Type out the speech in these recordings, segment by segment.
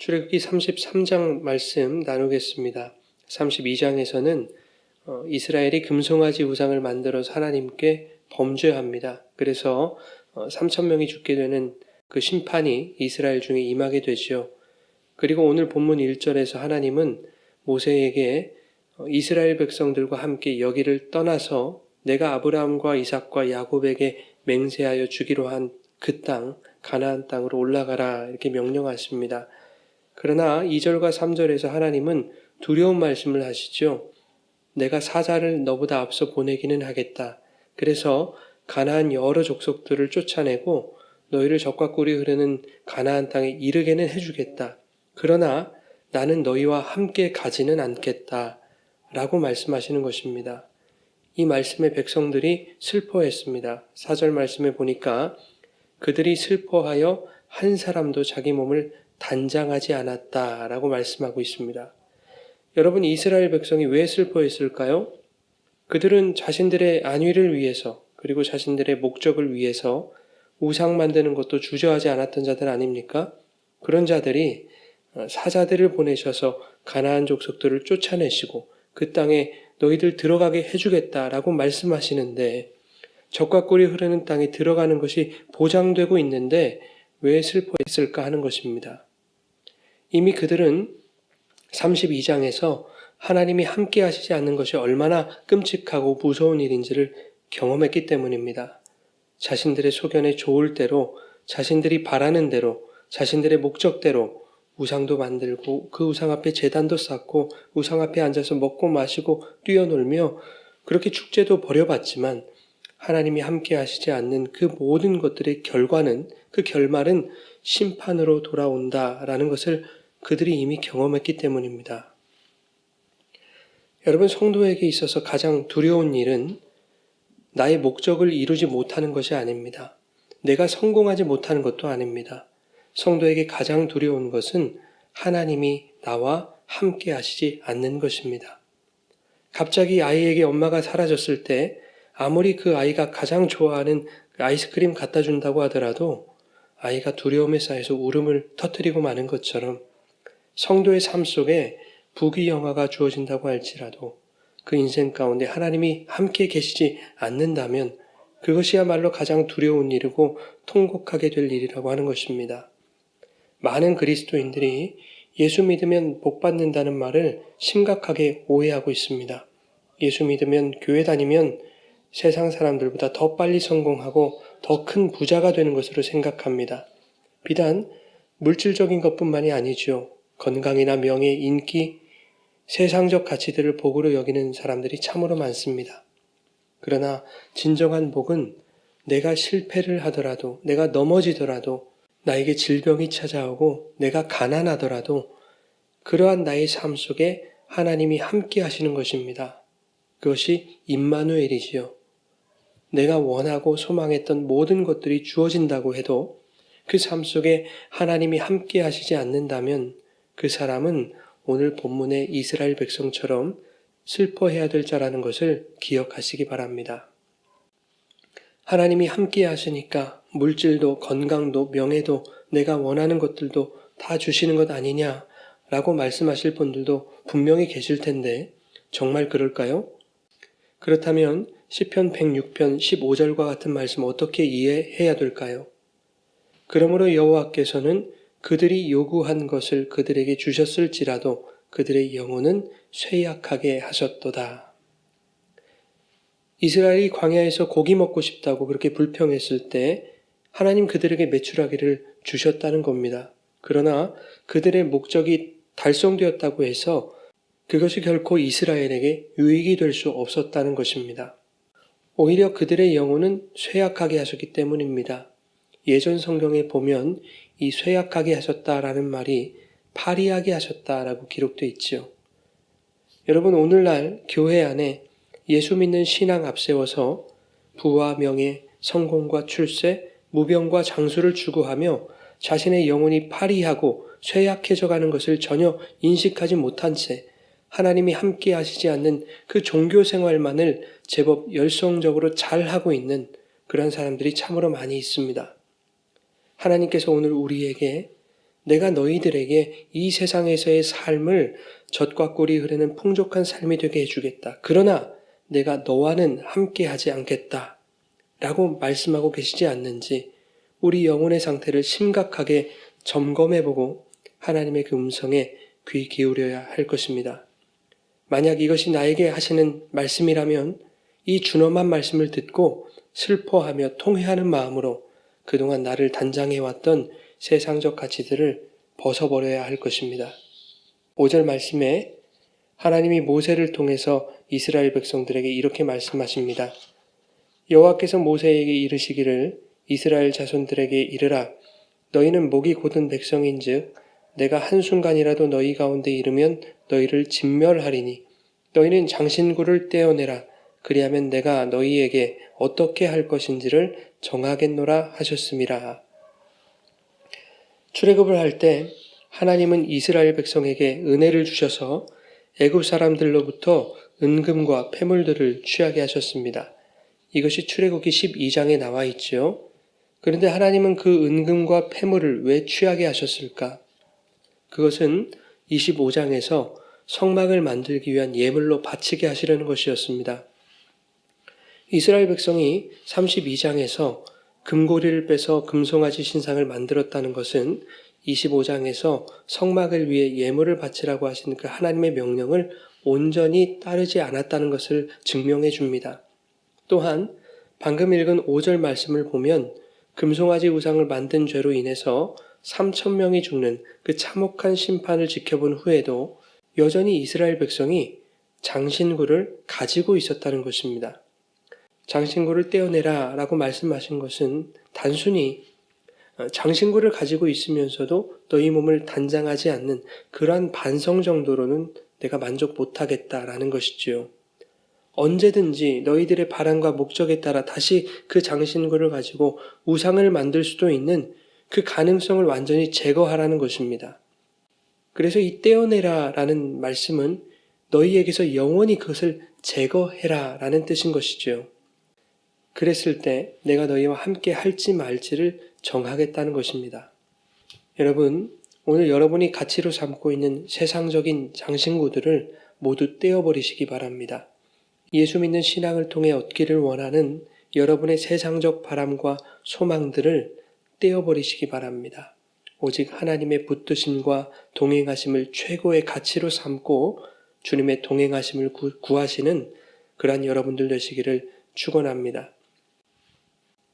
출애굽기 33장 말씀 나누겠습니다. 32장에서는 이스라엘이 금송아지 우상을 만들어서 하나님께 범죄합니다. 그래서 3,000명이 죽게 되는 그 심판이 이스라엘 중에 임하게 되죠. 그리고 오늘 본문 1절에서 하나님은 모세에게 이스라엘 백성들과 함께 여기를 떠나서 내가 아브라함과 이삭과 야곱에게 맹세하여 주기로 한 그 땅, 가나안 땅으로 올라가라 이렇게 명령하십니다. 그러나 2절과 3절에서 하나님은 두려운 말씀을 하시죠. 내가 사자를 너보다 앞서 보내기는 하겠다. 그래서 가나안 여러 족속들을 쫓아내고 너희를 적과 꿀이 흐르는 가나안 땅에 이르게는 해주겠다. 그러나 나는 너희와 함께 가지는 않겠다. 라고 말씀하시는 것입니다. 이 말씀에 백성들이 슬퍼했습니다. 4절 말씀에 보니까 그들이 슬퍼하여 한 사람도 자기 몸을 단장하지 않았다라고 말씀하고 있습니다. 여러분, 이스라엘 백성이 왜 슬퍼했을까요? 그들은 자신들의 안위를 위해서 그리고 자신들의 목적을 위해서 우상 만드는 것도 주저하지 않았던 자들 아닙니까? 그런 자들이 사자들을 보내셔서 가나안 족속들을 쫓아내시고 그 땅에 너희들 들어가게 해주겠다라고 말씀하시는데 젖과 꿀이 흐르는 땅에 들어가는 것이 보장되고 있는데 왜 슬퍼했을까 하는 것입니다. 이미 그들은 32장에서 하나님이 함께 하시지 않는 것이 얼마나 끔찍하고 무서운 일인지를 경험했기 때문입니다. 자신들의 소견에 좋을 대로, 자신들이 바라는 대로, 자신들의 목적대로 우상도 만들고 그 우상 앞에 제단도 쌓고 우상 앞에 앉아서 먹고 마시고 뛰어놀며 그렇게 축제도 벌여봤지만 하나님이 함께 하시지 않는 그 모든 것들의 결과는, 그 결말은 심판으로 돌아온다라는 것을 그들이 이미 경험했기 때문입니다. 여러분, 성도에게 있어서 가장 두려운 일은 나의 목적을 이루지 못하는 것이 아닙니다. 내가 성공하지 못하는 것도 아닙니다. 성도에게 가장 두려운 것은 하나님이 나와 함께 하시지 않는 것입니다. 갑자기 아이에게 엄마가 사라졌을 때 아무리 그 아이가 가장 좋아하는 아이스크림 갖다 준다고 하더라도 아이가 두려움에 쌓여서 울음을 터뜨리고 마는 것처럼 성도의 삶 속에 부귀영화가 주어진다고 할지라도 그 인생 가운데 하나님이 함께 계시지 않는다면 그것이야말로 가장 두려운 일이고 통곡하게 될 일이라고 하는 것입니다. 많은 그리스도인들이 예수 믿으면 복 받는다는 말을 심각하게 오해하고 있습니다. 예수 믿으면 교회 다니면 세상 사람들보다 더 빨리 성공하고 더 큰 부자가 되는 것으로 생각합니다. 비단 물질적인 것뿐만이 아니죠. 건강이나 명예, 인기, 세상적 가치들을 복으로 여기는 사람들이 참으로 많습니다. 그러나 진정한 복은 내가 실패를 하더라도, 내가 넘어지더라도, 나에게 질병이 찾아오고 내가 가난하더라도 그러한 나의 삶 속에 하나님이 함께 하시는 것입니다. 그것이 임마누엘이지요. 내가 원하고 소망했던 모든 것들이 주어진다고 해도 그 삶 속에 하나님이 함께 하시지 않는다면 그 사람은 오늘 본문의 이스라엘 백성처럼 슬퍼해야 될 자라는 것을 기억하시기 바랍니다. 하나님이 함께 하시니까 물질도 건강도 명예도 내가 원하는 것들도 다 주시는 것 아니냐라고 말씀하실 분들도 분명히 계실 텐데 정말 그럴까요? 그렇다면 시편 106편 15절과 같은 말씀 어떻게 이해해야 될까요? 그러므로 여호와께서는 그들이 요구한 것을 그들에게 주셨을지라도 그들의 영혼은 쇠약하게 하셨도다. 이스라엘이 광야에서 고기 먹고 싶다고 그렇게 불평했을 때 하나님 그들에게 메추라기를 주셨다는 겁니다. 그러나 그들의 목적이 달성되었다고 해서 그것이 결코 이스라엘에게 유익이 될 수 없었다는 것입니다. 오히려 그들의 영혼은 쇠약하게 하셨기 때문입니다. 예전 성경에 보면 이 쇠약하게 하셨다라는 말이 파리하게 하셨다라고 기록되어 있지요. 여러분, 오늘날 교회 안에 예수 믿는 신앙 앞세워서 부와 명예, 성공과 출세, 무병과 장수를 추구하며 자신의 영혼이 파리하고 쇠약해져 가는 것을 전혀 인식하지 못한 채 하나님이 함께 하시지 않는 그 종교 생활만을 제법 열성적으로 잘하고 있는 그런 사람들이 참으로 많이 있습니다. 하나님께서 오늘 우리에게 내가 너희들에게 이 세상에서의 삶을 젖과 꿀이 흐르는 풍족한 삶이 되게 해주겠다. 그러나 내가 너와는 함께하지 않겠다. 라고 말씀하고 계시지 않는지 우리 영혼의 상태를 심각하게 점검해보고 하나님의 그 음성에 귀 기울여야 할 것입니다. 만약 이것이 나에게 하시는 말씀이라면 이 준엄한 말씀을 듣고 슬퍼하며 통회하는 마음으로 그동안 나를 단장해왔던 세상적 가치들을 벗어버려야 할 것입니다. 5절 말씀에 하나님이 모세를 통해서 이스라엘 백성들에게 이렇게 말씀하십니다. 여호와께서 모세에게 이르시기를 이스라엘 자손들에게 이르라. 너희는 목이 곧은 백성인즉 내가 한순간이라도 너희 가운데 이르면 너희를 진멸하리니 너희는 장신구를 떼어내라. 그리하면 내가 너희에게 어떻게 할 것인지를 정하겠노라 하셨음이라. 출애굽을 할 때 하나님은 이스라엘 백성에게 은혜를 주셔서 애굽 사람들로부터 은금과 폐물들을 취하게 하셨습니다. 이것이 출애굽기 12장에 나와 있죠. 그런데 하나님은 그 은금과 폐물을 왜 취하게 하셨을까? 그것은 25장에서 성막을 만들기 위한 예물로 바치게 하시려는 것이었습니다. 이스라엘 백성이 32장에서 금고리를 빼서 금송아지 신상을 만들었다는 것은 25장에서 성막을 위해 예물을 바치라고 하신 그 하나님의 명령을 온전히 따르지 않았다는 것을 증명해 줍니다. 또한 방금 읽은 5절 말씀을 보면 금송아지 우상을 만든 죄로 인해서 3,000명이 죽는 그 참혹한 심판을 지켜본 후에도 여전히 이스라엘 백성이 장신구를 가지고 있었다는 것입니다. 장신구를 떼어내라 라고 말씀하신 것은 단순히 장신구를 가지고 있으면서도 너희 몸을 단장하지 않는 그러한 반성 정도로는 내가 만족 못하겠다라는 것이지요. 언제든지 너희들의 바람과 목적에 따라 다시 그 장신구를 가지고 우상을 만들 수도 있는 그 가능성을 완전히 제거하라는 것입니다. 그래서 이 떼어내라 라는 말씀은 너희에게서 영원히 그것을 제거해라 라는 뜻인 것이죠. 그랬을 때 내가 너희와 함께 할지 말지를 정하겠다는 것입니다. 여러분, 오늘 여러분이 가치로 삼고 있는 세상적인 장신구들을 모두 떼어버리시기 바랍니다. 예수 믿는 신앙을 통해 얻기를 원하는 여러분의 세상적 바람과 소망들을 떼어버리시기 바랍니다. 오직 하나님의 붙드심과 동행하심을 최고의 가치로 삼고 주님의 동행하심을 구하시는 그러한 여러분들 되시기를 축원합니다.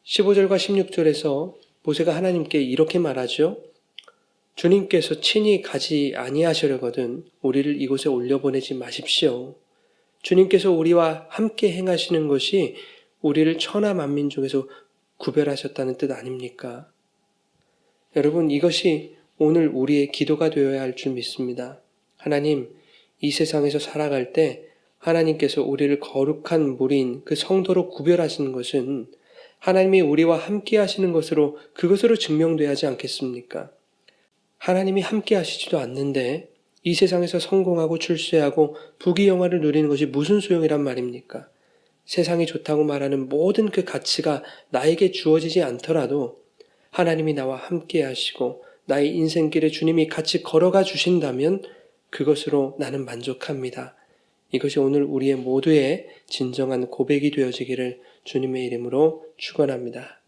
15절과 16절에서 모세가 하나님께 이렇게 말하죠. 주님께서 친히 가지 아니하시려거든 우리를 이곳에 올려보내지 마십시오. 주님께서 우리와 함께 행하시는 것이 우리를 천하 만민 중에서 구별하셨다는 뜻 아닙니까? 여러분, 이것이 오늘 우리의 기도가 되어야 할 줄 믿습니다. 하나님, 이 세상에서 살아갈 때 하나님께서 우리를 거룩한 무리인 그 성도로 구별하시는 것은 하나님이 우리와 함께 하시는 것으로 그것으로 증명돼야 하지 않겠습니까? 하나님이 함께 하시지도 않는데 이 세상에서 성공하고 출세하고 부귀영화를 누리는 것이 무슨 소용이란 말입니까? 세상이 좋다고 말하는 모든 그 가치가 나에게 주어지지 않더라도 하나님이 나와 함께 하시고 나의 인생길에 주님이 같이 걸어가 주신다면 그것으로 나는 만족합니다. 이것이 오늘 우리의 모두의 진정한 고백이 되어지기를 주님의 이름으로 축원합니다.